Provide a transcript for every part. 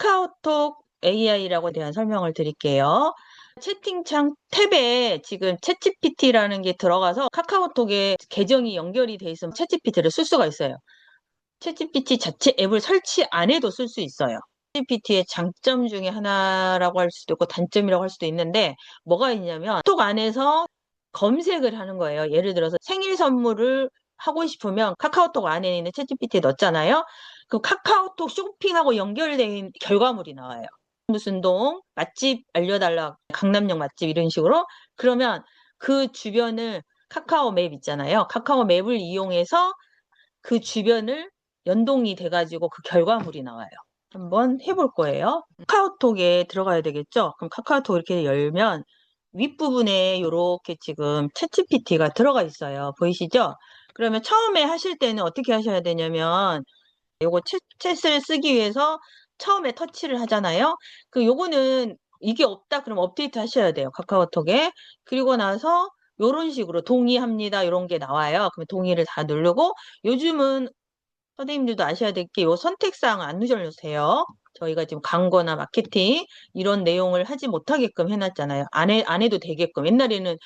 카카오톡 AI라고 대한 설명을 드릴게요. 채팅창 탭에 지금 챗GPT라는 게 들어가서 카카오톡에 계정이 연결이 돼 있으면 챗GPT를 쓸 수가 있어요. 챗GPT 자체 앱을 설치 안 해도 쓸 수 있어요. 챗GPT의 장점 중에 하나라고 할 수도 있고 단점이라고 할 수도 있는데 뭐가 있냐면 톡 안에서 검색을 하는 거예요. 예를 들어서 생일 선물을 하고 싶으면 카카오톡 안에 있는 챗GPT에 넣잖아요. 그럼 카카오톡 쇼핑하고 연결된 결과물이 나와요. 무슨 동, 맛집 알려달라, 강남역 맛집 이런 식으로. 그러면 그 주변을 카카오 맵 있잖아요. 카카오 맵을 이용해서 그 주변을 연동이 돼가지고 그 결과물이 나와요. 한번 해볼 거예요. 카카오톡에 들어가야 되겠죠? 그럼 카카오톡 이렇게 열면 윗부분에 이렇게 지금 챗GPT가 들어가 있어요. 보이시죠? 그러면 처음에 하실 때는 어떻게 하셔야 되냐면 요거 챗을 쓰기 위해서 처음에 터치를 하잖아요. 요거는 이게 없다 그럼 업데이트 하셔야 돼요. 카카오톡에. 그리고 나서 요런 식으로 동의합니다. 이런 게 나와요. 그럼 동의를 다 누르고 요즘은 선생님들도 아셔야 될 게 요 선택사항 안 누르세요. 저희가 지금 광고나 마케팅 이런 내용을 하지 못하게끔 해놨잖아요. 안 해도 되게끔. 옛날에는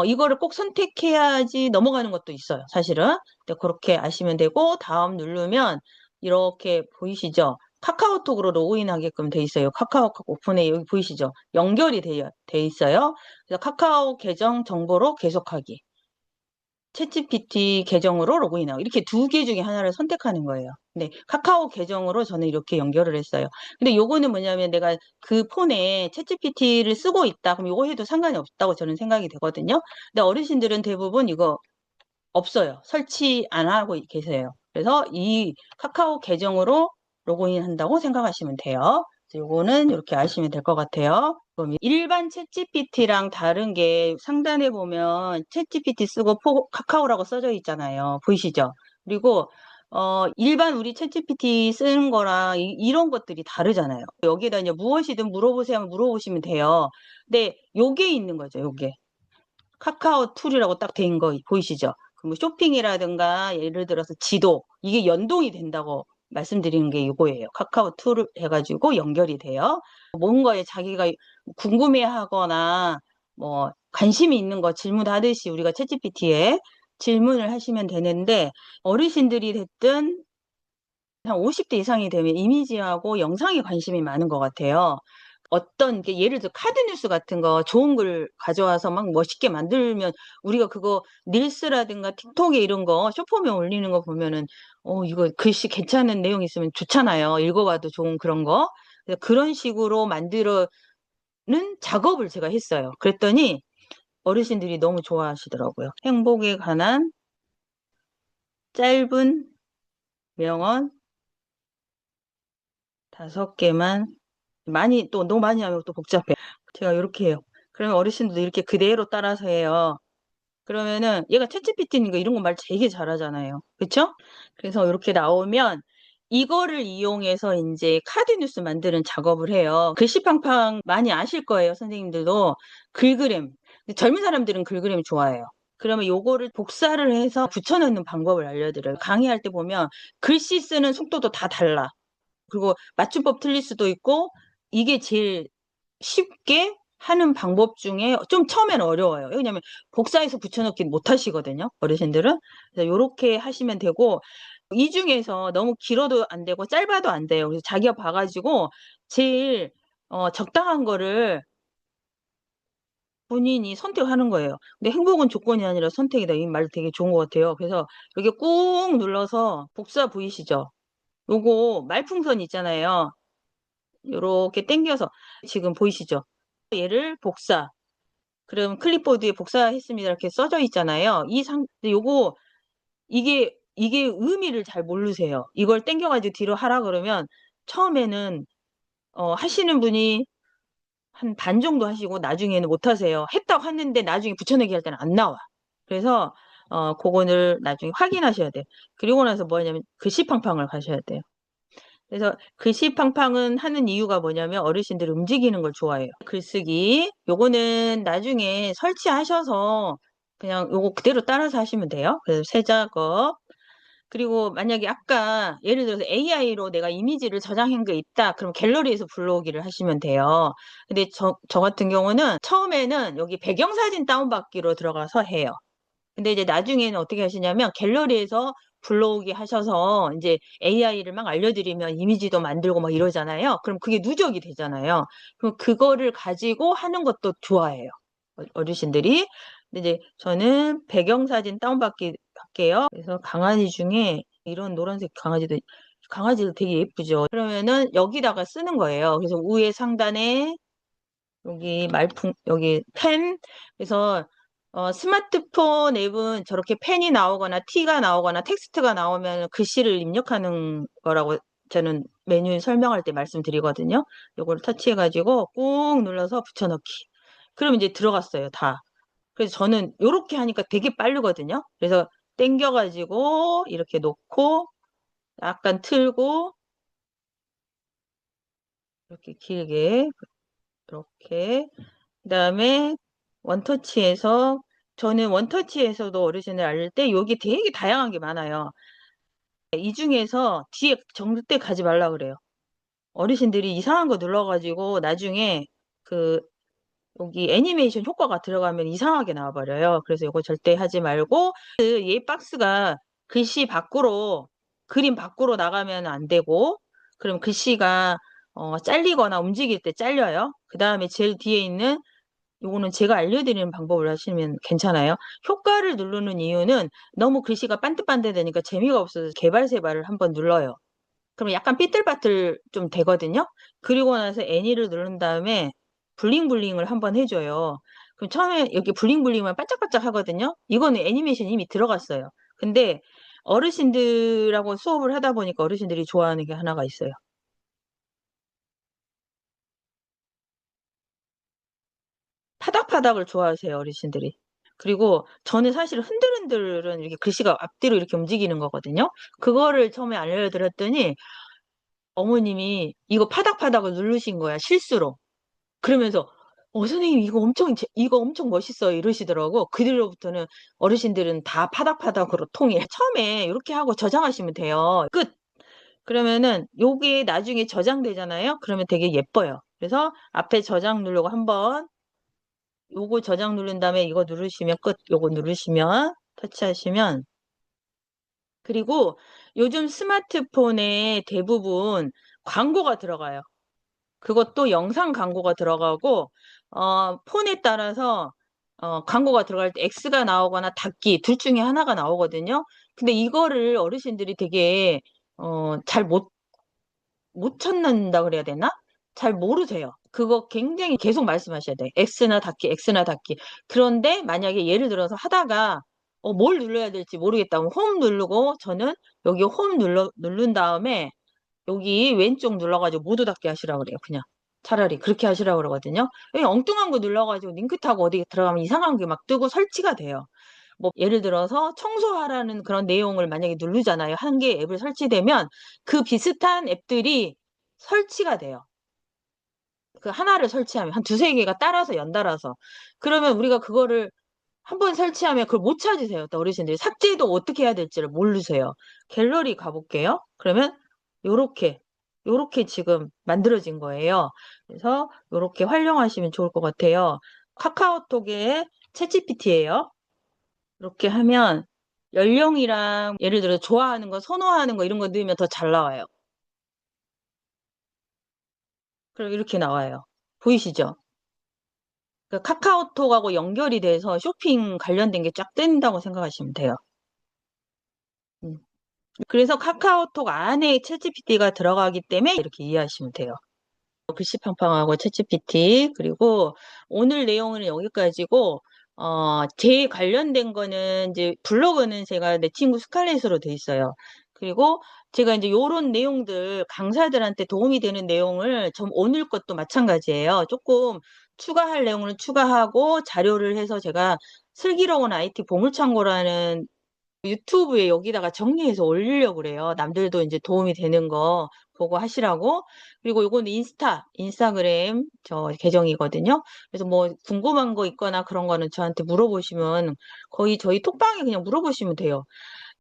이거를 꼭 선택해야지 넘어가는 것도 있어요. 사실은. 근데 그렇게 아시면 되고 다음 누르면 이렇게 보이시죠? 카카오톡으로 로그인하게끔 돼 있어요. 카카오톡 오픈에 여기 보이시죠? 연결이 돼 있어요. 그래서 카카오 계정 정보로 계속하기. 챗GPT 계정으로 로그인하고 이렇게 두 개 중에 하나를 선택하는 거예요. 네, 카카오 계정으로 저는 이렇게 연결을 했어요. 근데 요거는 뭐냐면 내가 그 폰에 챗GPT를 쓰고 있다. 그럼 요거 해도 상관이 없다고 저는 생각이 되거든요. 근데 어르신들은 대부분 이거 없어요. 설치 안 하고 계세요. 그래서 이 카카오 계정으로 로그인 한다고 생각하시면 돼요. 요거는 이렇게 아시면 될 것 같아요. 그럼 일반 챗GPT랑 다른 게 상단에 보면 챗GPT 쓰고 카카오라고 써져 있잖아요. 보이시죠? 그리고 일반 우리 챗GPT 쓰는 거랑 이런 것들이 다르잖아요. 여기에다 이제 무엇이든 물어보세요 하면 물어보시면 돼요. 근데 요게 있는 거죠. 요게. 카카오 툴이라고 딱 된 거 보이시죠? 뭐 쇼핑이라든가 예를 들어서 지도 이게 연동이 된다고 말씀드리는 게 이거예요. 카카오 툴을 해가지고 연결이 돼요. 뭔가에 자기가 궁금해하거나 뭐 관심이 있는 거 질문하듯이 우리가 챗GPT에 질문을 하시면 되는데 어르신들이 됐든 한 50대 이상이 되면 이미지하고 영상에 관심이 많은 것 같아요. 어떤 게 예를 들어 카드 뉴스 같은 거 좋은 글 가져와서 막 멋있게 만들면 우리가 그거 릴스라든가 틱톡에 이런 거 쇼폼에 올리는 거 보면은 이거 글씨 괜찮은 내용 있으면 좋잖아요. 읽어봐도 좋은 그런 거. 그래서 그런 식으로 만들어는 작업을 제가 했어요. 그랬더니 어르신들이 너무 좋아하시더라고요. 행복에 관한 짧은 명언 5개만 많이 또 너무 많이 하면 또 복잡해. 제가 이렇게 해요. 그러면 어르신들도 이렇게 그대로 따라서 해요. 그러면은 얘가 챗GPT니까 이런 거 말 되게 잘하잖아요. 그쵸? 그래서 이렇게 나오면 이거를 이용해서 이제 카드 뉴스 만드는 작업을 해요. 글씨팡팡 많이 아실 거예요, 선생님들도. 글그램. 근데 젊은 사람들은 글그램 좋아해요. 그러면 요거를 복사를 해서 붙여넣는 방법을 알려드려요. 강의할 때 보면 글씨 쓰는 속도도 다 달라. 그리고 맞춤법 틀릴 수도 있고 이게 제일 쉽게 하는 방법 중에 좀 처음에는 어려워요. 왜냐하면 복사해서 붙여넣기 못 하시거든요. 어르신들은. 그래서 이렇게 하시면 되고 이 중에서 너무 길어도 안 되고 짧아도 안 돼요. 그래서 자기가 봐가지고 제일 적당한 거를 본인이 선택하는 거예요. 근데 행복은 조건이 아니라 선택이다. 이 말 되게 좋은 것 같아요. 그래서 이렇게 꾹 눌러서 복사 보이시죠? 요거 말풍선 있잖아요. 요렇게 당겨서 지금 보이시죠? 얘를 복사. 그럼 클립보드에 복사했습니다. 이렇게 써져 있잖아요. 요거 이게 의미를 잘 모르세요. 이걸 당겨가지고 뒤로 하라 그러면 처음에는 하시는 분이 한 반 정도 하시고 나중에는 못 하세요. 했다고 했는데 나중에 붙여내기 할 때는 안 나와. 그래서 그거를 나중에 확인하셔야 돼요. 그리고 나서 뭐 하냐면 글씨팡팡을 가셔야 돼요. 그래서 글씨팡팡은 하는 이유가 뭐냐면 어르신들 움직이는 걸 좋아해요. 글쓰기 요거는 나중에 설치하셔서 그냥 요거 그대로 따라서 하시면 돼요. 그래서 새 작업 그리고 만약에 아까 예를 들어서 AI로 내가 이미지를 저장한 게 있다. 그럼 갤러리에서 불러오기를 하시면 돼요. 근데 저 같은 경우는 처음에는 여기 배경사진 다운받기로 들어가서 해요. 근데 이제 나중에는 어떻게 하시냐면 갤러리에서 불러오기 하셔서 이제 AI를 막 알려드리면 이미지도 만들고 막 이러잖아요. 그럼 그게 누적이 되잖아요. 그럼 그거를 가지고 하는 것도 좋아해요. 어르신들이. 근데 이제 저는 배경사진 다운받기 할게요. 그래서 강아지 중에 이런 노란색 강아지도 되게 예쁘죠. 그러면은 여기다가 쓰는 거예요. 그래서 위에 상단에 여기 여기 펜. 그래서 스마트폰 앱은 저렇게 펜이 나오거나 T가 나오거나 텍스트가 나오면 글씨를 입력하는 거라고 저는 메뉴 설명할 때 말씀드리거든요. 요거를 터치해가지고 꾹 눌러서 붙여넣기. 그럼 이제 들어갔어요, 다. 그래서 저는 요렇게 하니까 되게 빠르거든요. 그래서 땡겨가지고 이렇게 놓고 약간 틀고 이렇게 길게 이렇게 그다음에 원터치에서 저는 원터치에서도 어르신을 알릴 때 여기 되게 다양한 게 많아요. 이 중에서 뒤에 절대 가지 말라 그래요. 어르신들이 이상한 거 눌러가지고 나중에 그 여기 애니메이션 효과가 들어가면 이상하게 나와버려요. 그래서 이거 절대 하지 말고 그 얘 박스가 글씨 밖으로 그림 밖으로 나가면 안 되고 그럼 글씨가 잘리거나 움직일 때 잘려요. 그 다음에 제일 뒤에 있는 요거는 제가 알려드리는 방법을 하시면 괜찮아요. 효과를 누르는 이유는 너무 글씨가 반듯반듯하니까 재미가 없어서 개발세발을 한번 눌러요. 그럼 약간 삐뚤빠뚤 좀 되거든요. 그리고 나서 애니를 누른 다음에 블링블링을 한번 해줘요. 그럼 처음에 여기 블링블링만 반짝반짝 하거든요. 이거는 애니메이션 이미 들어갔어요. 근데 어르신들하고 수업을 하다 보니까 어르신들이 좋아하는 게 하나가 있어요. 파닥파닥을 좋아하세요, 어르신들이. 그리고 저는 사실 흔들흔들은 이렇게 글씨가 앞뒤로 이렇게 움직이는 거거든요. 그거를 처음에 알려드렸더니 어머님이 이거 파닥파닥을 누르신 거야, 실수로. 그러면서 선생님 이거 엄청 멋있어요 이러시더라고. 그 뒤로부터는 어르신들은 다 파닥파닥으로 통일해. 처음에 이렇게 하고 저장하시면 돼요. 끝. 그러면은 요게 나중에 저장되잖아요. 그러면 되게 예뻐요. 그래서 앞에 저장 누르고 한번 요거 저장 누른 다음에 이거 누르시면 끝. 요거 누르시면 터치하시면 그리고 요즘 스마트폰에 대부분 광고가 들어가요. 그것도 영상 광고가 들어가고 폰에 따라서 광고가 들어갈 때 X가 나오거나 닫기 둘 중에 하나가 나오거든요. 근데 이거를 어르신들이 되게 잘 못 찾는다 그래야 되나? 잘 모르세요. 그거 굉장히 계속 말씀하셔야 돼. X나 닫기, X나 닫기. 그런데 만약에 예를 들어서 하다가 뭘 눌러야 될지 모르겠다면 홈 누르고 저는 여기 홈 누른 다음에 여기 왼쪽 눌러가지고 모두 닫기 하시라고 그래요. 그냥 차라리 그렇게 하시라고 그러거든요. 여기 엉뚱한 거 눌러가지고 링크 타고 어디 들어가면 이상한 게 막 뜨고 설치가 돼요. 뭐 예를 들어서 청소하라는 그런 내용을 만약에 누르잖아요. 한 개 앱을 설치되면 그 비슷한 앱들이 설치가 돼요. 그 하나를 설치하면 한 두세 개가 따라서 연달아서. 그러면 우리가 그거를 한 번 설치하면 그걸 못 찾으세요. 또 어르신들이 삭제도 어떻게 해야 될지를 모르세요. 갤러리 가볼게요. 그러면 요렇게 지금 만들어진 거예요. 그래서 요렇게 활용하시면 좋을 것 같아요. 카카오톡의 챗GPT예요. 이렇게 하면 연령이랑 예를 들어 좋아하는 거, 선호하는 거 이런 거 넣으면 더 잘 나와요. 그럼 이렇게 나와요. 보이시죠? 그 카카오톡하고 연결이 돼서 쇼핑 관련된 게 쫙 뜬다고 생각하시면 돼요. 음. 그래서 카카오톡 안에 챗GPT가 들어가기 때문에 이렇게 이해하시면 돼요. 글씨팡팡하고 챗GPT 그리고 오늘 내용은 여기까지고 제 관련된 거는 이제 블로그는 제가 내 친구 스칼렛으로 돼 있어요. 그리고 제가 이제 요런 내용들 강사들한테 도움이 되는 내용을 좀 오늘 것도 마찬가지예요. 조금 추가할 내용을 추가하고 자료를 해서 제가 슬기로운 IT 보물창고라는 유튜브에 여기다가 정리해서 올리려고 그래요. 남들도 이제 도움이 되는 거 보고 하시라고. 그리고 요거는 인스타그램 저 계정이거든요. 그래서 뭐 궁금한 거 있거나 그런 거는 저한테 물어보시면 거의 저희 톡방에 그냥 물어보시면 돼요.